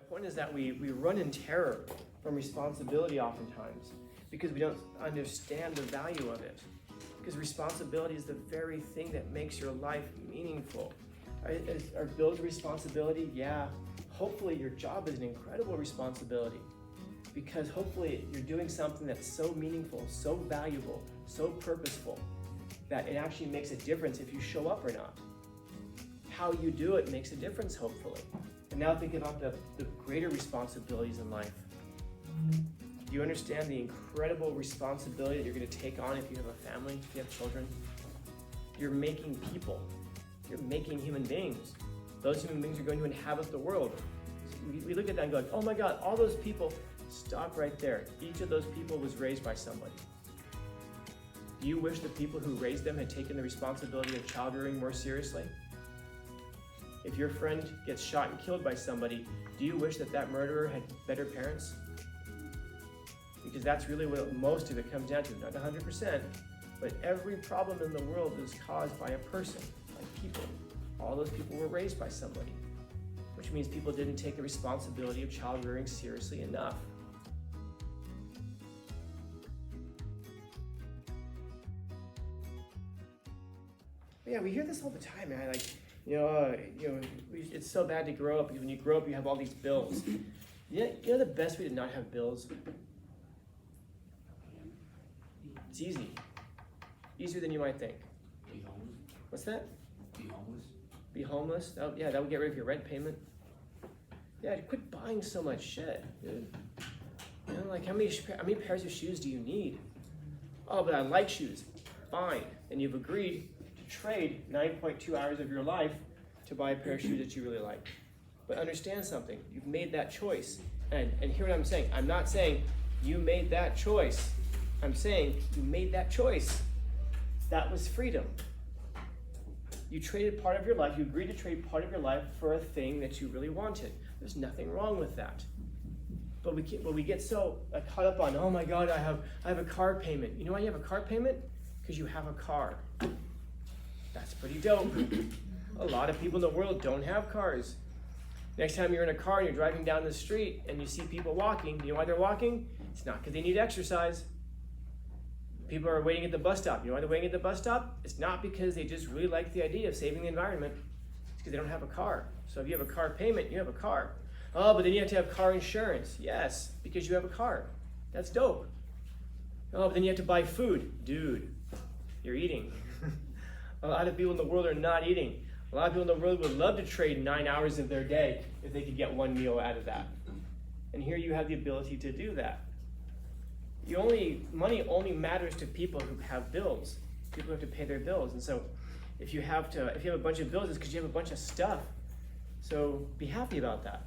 point is that we run in terror from responsibility oftentimes because we don't understand the value of it. Because responsibility is the very thing that makes your life meaningful. Are bills a responsibility? Yeah. Hopefully your job is an incredible responsibility because hopefully you're doing something that's so meaningful, so valuable, so purposeful that it actually makes a difference if you show up or not. How you do it makes a difference, hopefully. And now think about the greater responsibilities in life. Do you understand the incredible responsibility that you're going to take on if you have a family, if you have children? You're making people. You're making human beings. Those human beings are going to inhabit the world. So we look at that and go, oh my God, all those people, stop right there. Each of those people was raised by somebody. Do you wish the people who raised them had taken the responsibility of child rearing more seriously? If your friend gets shot and killed by somebody, do you wish that that murderer had better parents? Because that's really what most of it comes down to, not 100%, but every problem in the world is caused by a person, by people. All those people were raised by somebody, which means people didn't take the responsibility of child rearing seriously enough. Yeah, we hear this all the time, man. Like, it's so bad to grow up because when you grow up, you have all these bills. You know the best way to not have bills? It's easy. Easier than you might think. Be homeless. What's that? Be homeless. Be homeless? Oh, yeah, that would get rid of your rent payment. Yeah, quit buying so much shit, dude. You know, like how many pairs of shoes do you need? Oh, but I like shoes. Fine. And you've agreed to trade 9.2 hours of your life to buy a pair of shoes that you really like. But understand something. You've made that choice. And hear what I'm saying. I'm not saying you made that choice. I'm saying you made that choice. That was freedom. You traded part of your life, you agreed to trade part of your life for a thing that you really wanted. There's nothing wrong with that. But we get so caught up on, oh my God, I have a car payment. You know why you have a car payment? Because you have a car. That's pretty dope. A lot of people in the world don't have cars. Next time you're in a car and you're driving down the street and you see people walking, you know why they're walking? It's not because they need exercise. People are waiting at the bus stop. You know why they're waiting at the bus stop? It's not because they just really like the idea of saving the environment. It's because they don't have a car. So if you have a car payment, you have a car. Oh, but then you have to have car insurance. Yes, because you have a car. That's dope. Oh, but then you have to buy food. Dude, you're eating. A lot of people in the world are not eating. A lot of people in the world would love to trade 9 hours of their day if they could get one meal out of that. And here you have the ability to do that. Money only matters to people who have bills. People who have to pay their bills. And so if you have a bunch of bills, it's because you have a bunch of stuff. So be happy about that.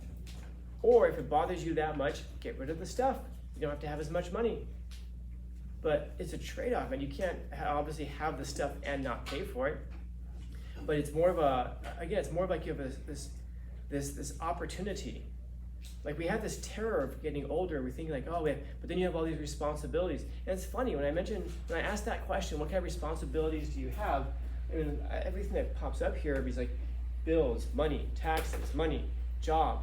Or if it bothers you that much, get rid of the stuff. You don't have to have as much money. But it's a trade-off, and you can't obviously have the stuff and not pay for it. But it's more of it's more of like you have this opportunity. Like we have this terror of getting older, and we think like, but then you have all these responsibilities. And it's funny, when I ask that question, what kind of responsibilities do you have? I mean, everything that pops up here is like bills, money, taxes, money, job,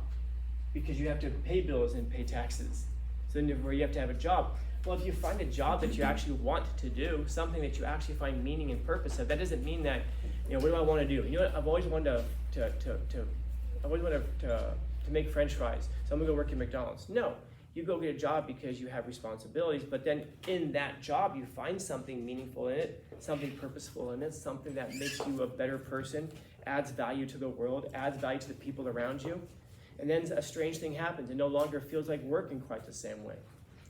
because you have to pay bills and pay taxes. So then you have to have a job. Well, if you find a job that you actually want to do, something that you actually find meaning and purpose of, that doesn't mean that, what do I want to do? You know what, I've always wanted to make French fries, so I'm gonna go work at McDonald's. No, you go get a job because you have responsibilities, but then in that job you find something meaningful in it, something purposeful in it, something that makes you a better person, adds value to the world, adds value to the people around you. And then a strange thing happens. It no longer feels like work in quite the same way.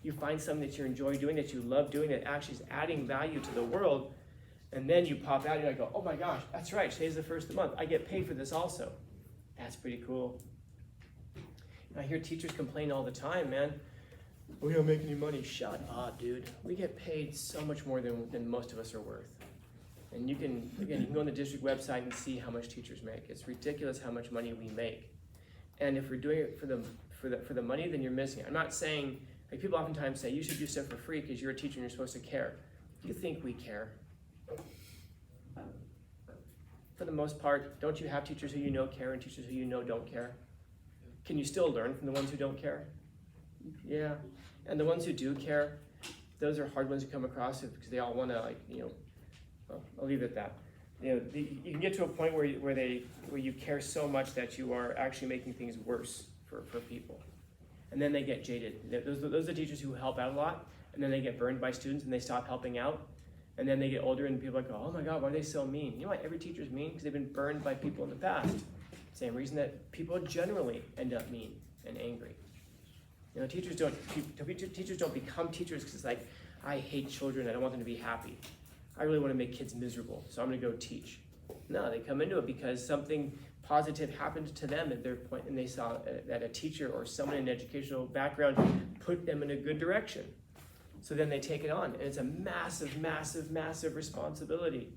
You find something that you enjoy doing, that you love doing, that actually is adding value to the world, and then you pop out and you go, oh my gosh, that's right, today's the first of the month. I get paid for this also. That's pretty cool. I hear teachers complain all the time, man. We don't make any money. Shut up, dude. We get paid so much more than most of us are worth. And you can go on the district website and see how much teachers make. It's ridiculous how much money we make. And if we're doing it for the money, then you're missing it. I'm not saying, like people oftentimes say, you should do stuff for free because you're a teacher and you're supposed to care. Do you think we care? For the most part, don't you have teachers who you know care and teachers who you know don't care? can you still learn from the ones who don't care? Yeah, and the ones who do care, those are hard ones to come across because they all want to, like, well, I'll leave it at that. You can get to a point where you care so much that you are actually making things worse for people. And then they get jaded. Those are the teachers who help out a lot, and then they get burned by students and they stop helping out. And then they get older and people are like, oh my God, why are they so mean? You know why every teacher's mean? Because they've been burned by people in the past. Same reason that people generally end up mean and angry. Teachers don't become teachers because it's like, I hate children, I don't want them to be happy. I really want to make kids miserable, so I'm going to go teach. No, they come into it because something positive happened to them at their point, and they saw that a teacher or someone in an educational background put them in a good direction. So then they take it on, and it's a massive, massive, massive responsibility.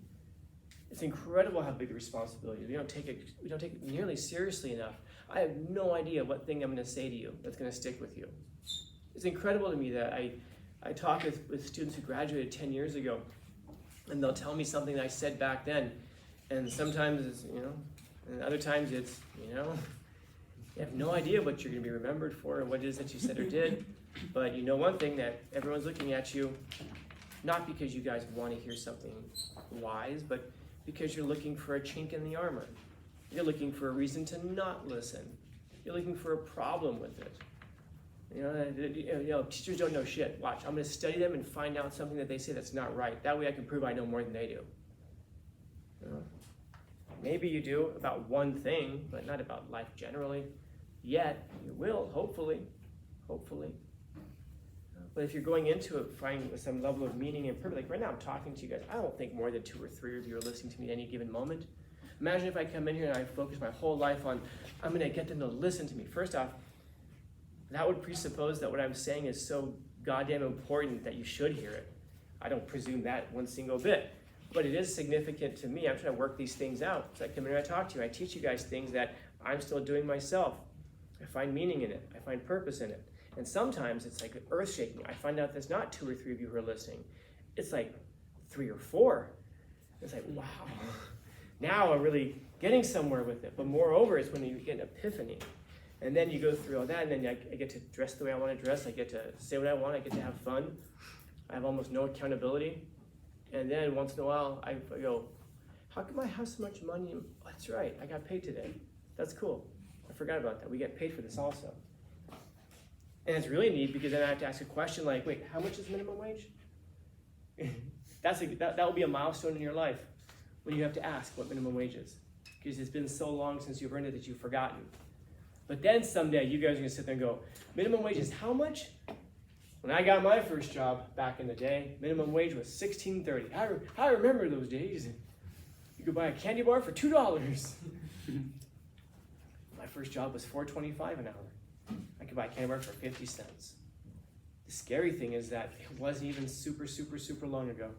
It's incredible how big the responsibility is. We don't take it nearly seriously enough. I have no idea what thing I'm going to say to you that's going to stick with you. It's incredible to me that I talk with students who graduated 10 years ago, and they'll tell me something that I said back then, and sometimes it's, and other times it's, you have no idea what you're going to be remembered for and what it is that you said or did, but you know one thing, that everyone's looking at you, not because you guys want to hear something wise, but because you're looking for a chink in the armor. You're looking for a reason to not listen. You're looking for a problem with it. Teachers don't know shit. Watch, I'm going to study them and find out something that they say that's not right. That way I can prove I know more than they do. Maybe you do about one thing, but not about life generally. Yet, you will, hopefully. But if you're going into it finding some level of meaning and purpose, like right now I'm talking to you guys, I don't think more than 2 or 3 of you are listening to me at any given moment. Imagine if I come in here and I focus my whole life on, I'm going to get them to listen to me. First off, that would presuppose that what I'm saying is so goddamn important that you should hear it. I don't presume that one single bit. But it is significant to me. I'm trying to work these things out. So I come in and I talk to you. I teach you guys things that I'm still doing myself. I find meaning in it. I find purpose in it. And sometimes it's like earth-shaking. I find out there's not 2 or 3 of you who are listening. It's like 3 or 4. It's like, wow. Now I'm really getting somewhere with it. But moreover, it's when you get an epiphany. And then you go through all that, and then I get to dress the way I want to dress. I get to say what I want. I get to have fun. I have almost no accountability. And then once in a while, I go, how come I have so much money? Oh, that's right, I got paid today. That's cool. I forgot about that. We get paid for this also. And it's really neat because then I have to ask a question like, wait, how much is minimum wage? That will be a milestone in your life when you have to ask what minimum wage is. Because it's been so long since you've earned it that you've forgotten. But then someday you guys are going to sit there and go, minimum wage is how much? When I got my first job back in the day, minimum wage was $16.30. I remember those days. You could buy a candy bar for $2. My first job was $4.25 an hour. I could buy a candy bar for 50 cents. The scary thing is that it wasn't even super, super, super long ago.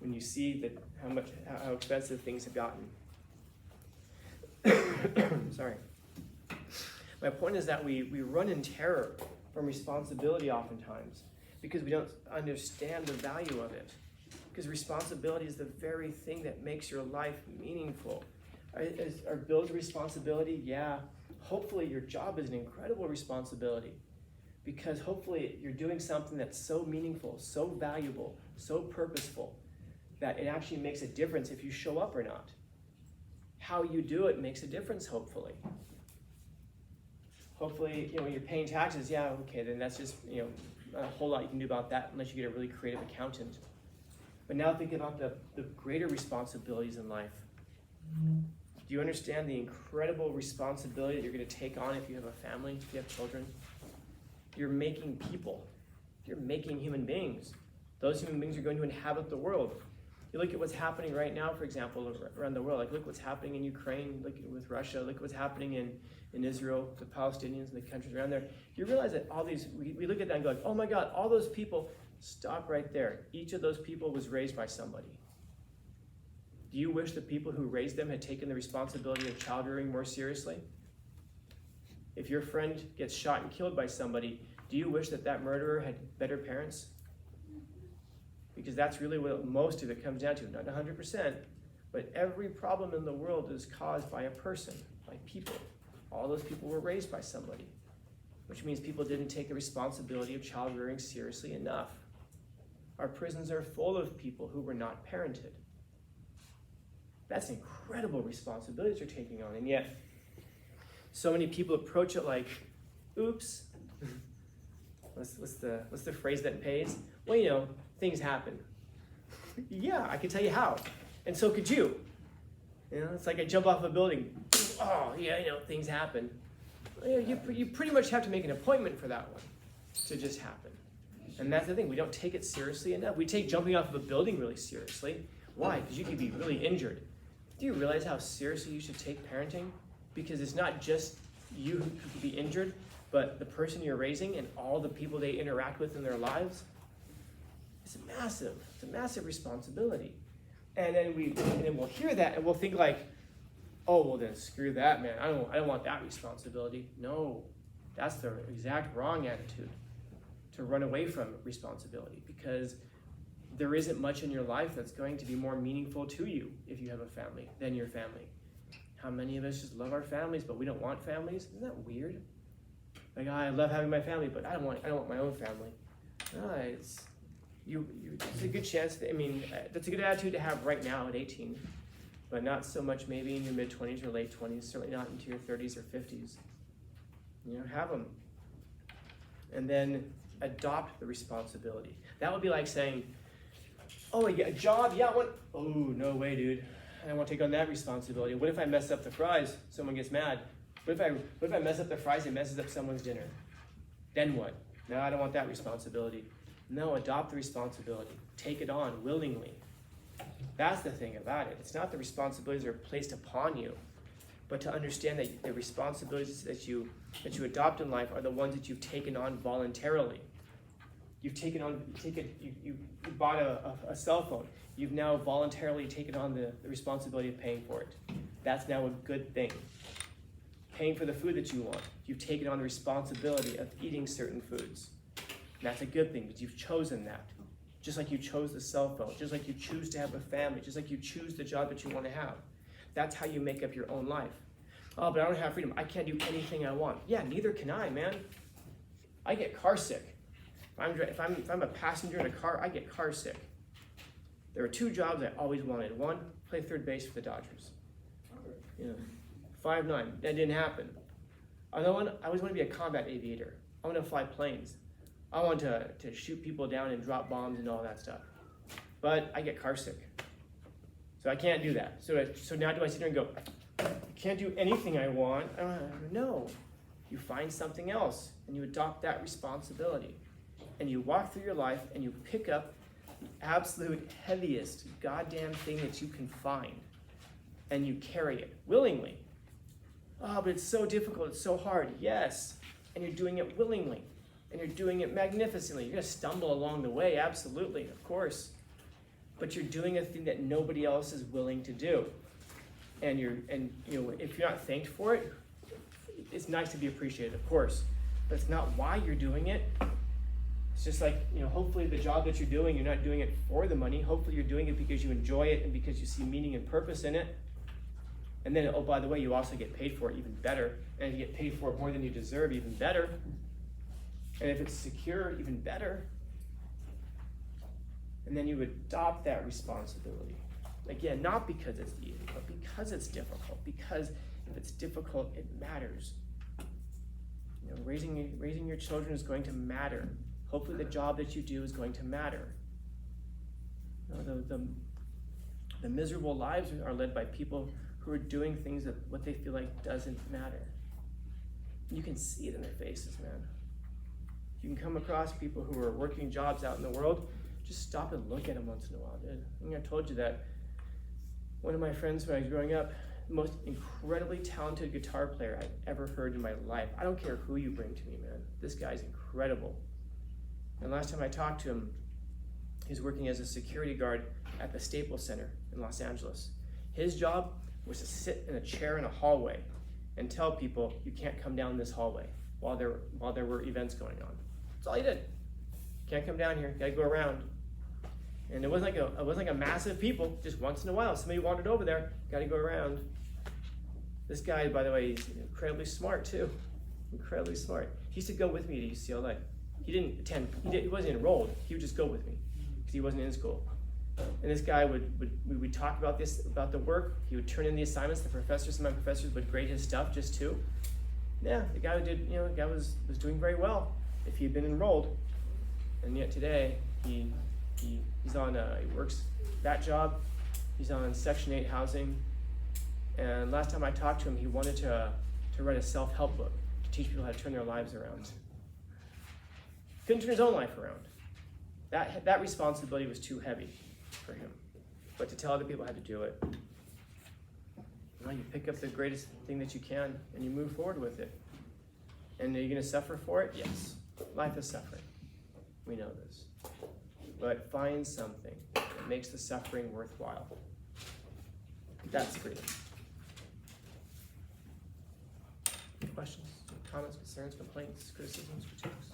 When you see that how expensive things have gotten. Sorry. My point is that we run in terror from responsibility oftentimes because we don't understand the value of it. Because responsibility is the very thing that makes your life meaningful. Are bills a responsibility? Yeah. Hopefully your job is an incredible responsibility because hopefully you're doing something that's so meaningful, so valuable, so purposeful that it actually makes a difference if you show up or not. How you do it makes a difference, hopefully. Hopefully, when you're paying taxes, yeah, okay, then that's just, not a whole lot you can do about that unless you get a really creative accountant. But now think about the greater responsibilities in life. Do you understand the incredible responsibility that you're going to take on if you have a family, if you have children? You're making people. You're making human beings. Those human beings are going to inhabit the world. You look at what's happening right now, for example, around the world. Like, look what's happening in Ukraine, look with Russia, look what's happening in Israel, the Palestinians, and the countries around there. You realize that all these, we look at that and go, like, oh my God, all those people, stop right there. Each of those people was raised by somebody. Do you wish the people who raised them had taken the responsibility of child rearing more seriously? If your friend gets shot and killed by somebody, do you wish that murderer had better parents? Because that's really what most of it comes down to. Not 100%, but every problem in the world is caused by a person, by people. all those people were raised by somebody, which means people didn't take the responsibility of child rearing seriously enough. Our prisons are full of people who were not parented. That's an incredible responsibility you're taking on, and yet so many people approach it like, oops. What's the phrase that pays? Well, things happen. Yeah, I can tell you how, and so could you. It's like I jump off a building. Oh, yeah, things happen. You pretty much have to make an appointment for that one to just happen. And that's the thing, we don't take it seriously enough. We take jumping off of a building really seriously. Why? Because you could be really injured. Do you realize how seriously you should take parenting? Because it's not just you who could be injured, but the person you're raising and all the people they interact with in their lives. It's massive. It's a massive responsibility. And then we'll hear that and we'll think like, oh, well then screw that, man. I don't want that responsibility. No, that's the exact wrong attitude, to run away from responsibility, because there isn't much in your life that's going to be more meaningful to you if you have a family than your family. How many of us just love our families, but we don't want families? Isn't that weird? Like, I love having my family, but I don't want my own family. No, it's a good chance. That's a good attitude to have right now at 18, but not so much maybe in your mid-20s or late 20s. Certainly not into your 30s or 50s. Have them, and then adopt the responsibility. That would be like saying, oh, I get a job, yeah, oh, no way, dude. I don't want to take on that responsibility. What if I mess up the fries? Someone gets mad. What if I mess up the fries and messes up someone's dinner? Then what? No, I don't want that responsibility. No, adopt the responsibility. Take it on willingly. That's the thing about it. It's not the responsibilities that are placed upon you, but to understand that the responsibilities that you adopt in life are the ones that you've taken on voluntarily. You bought a cell phone. You've now voluntarily taken on the responsibility of paying for it. That's now a good thing. Paying for the food that you want. You've taken on the responsibility of eating certain foods. And that's a good thing, because you've chosen that. Just like you chose the cell phone, just like you choose to have a family, just like you choose the job that you want to have. That's how you make up your own life. Oh, but I don't have freedom. I can't do anything I want. Yeah, neither can I, man. I get car sick. If I'm a passenger in a car, I get car sick. There were two jobs I always wanted. One, play third base for the Dodgers. 5'9", that didn't happen. Another one, I always want to be a combat aviator. I want to fly planes. I want to shoot people down and drop bombs and all that stuff. But I get car sick. So I can't do that. So now do I sit there and go, I can't do anything I want? No. You find something else and you adopt that responsibility. And you walk through your life and you pick up the absolute heaviest goddamn thing that you can find. And you carry it willingly. Oh, but it's so difficult, it's so hard. Yes, and you're doing it willingly. And you're doing it magnificently. You're gonna stumble along the way, absolutely, of course. But you're doing a thing that nobody else is willing to do. And if you're not thanked for it, it's nice to be appreciated, of course. But it's not why you're doing it. It's just like, hopefully the job that you're doing, you're not doing it for the money. Hopefully you're doing it because you enjoy it and because you see meaning and purpose in it. And then, oh, by the way, you also get paid for it even better. And if you get paid for it more than you deserve, even better. And if it's secure, even better. And then you adopt that responsibility. Again, not because it's easy, but because it's difficult. Because if it's difficult, it matters. Raising your children is going to matter. Hopefully the job that you do is going to matter. The miserable lives are led by people who are doing things that what they feel like doesn't matter. You can see it in their faces, man. You can come across people who are working jobs out in the world, just stop and look at them once in a while, dude. I think I told you that one of my friends when I was growing up, the most incredibly talented guitar player I've ever heard in my life. I don't care who you bring to me, man. This guy's incredible. And last time I talked to him, he was working as a security guard at the Staples Center in Los Angeles. His job was to sit in a chair in a hallway and tell people, you can't come down this hallway while there were events going on. That's all he did. Can't come down here, gotta go around. And it wasn't like a massive people, just once in a while, somebody wandered over there, gotta go around. This guy, by the way, he's incredibly smart too. Incredibly smart. He used to go with me to UCLA. He didn't attend, he wasn't enrolled, he would just go with me because he wasn't in school. And this guy we would talk about about the work. He would turn in the assignments. Some of my professors would grade his stuff just too. Yeah, the guy was doing very well if he had been enrolled. And yet today, he's on, he works that job. He's on Section 8 housing. And last time I talked to him, he wanted to write a self-help book to teach people how to turn their lives around. Couldn't turn his own life around. That responsibility was too heavy for him. But to tell other people how to do it, you pick up the greatest thing that you can and you move forward with it. And are you going to suffer for it? Yes. Life is suffering. We know this. But find something that makes the suffering worthwhile. That's freedom. Questions, comments, concerns, complaints, criticisms, critiques?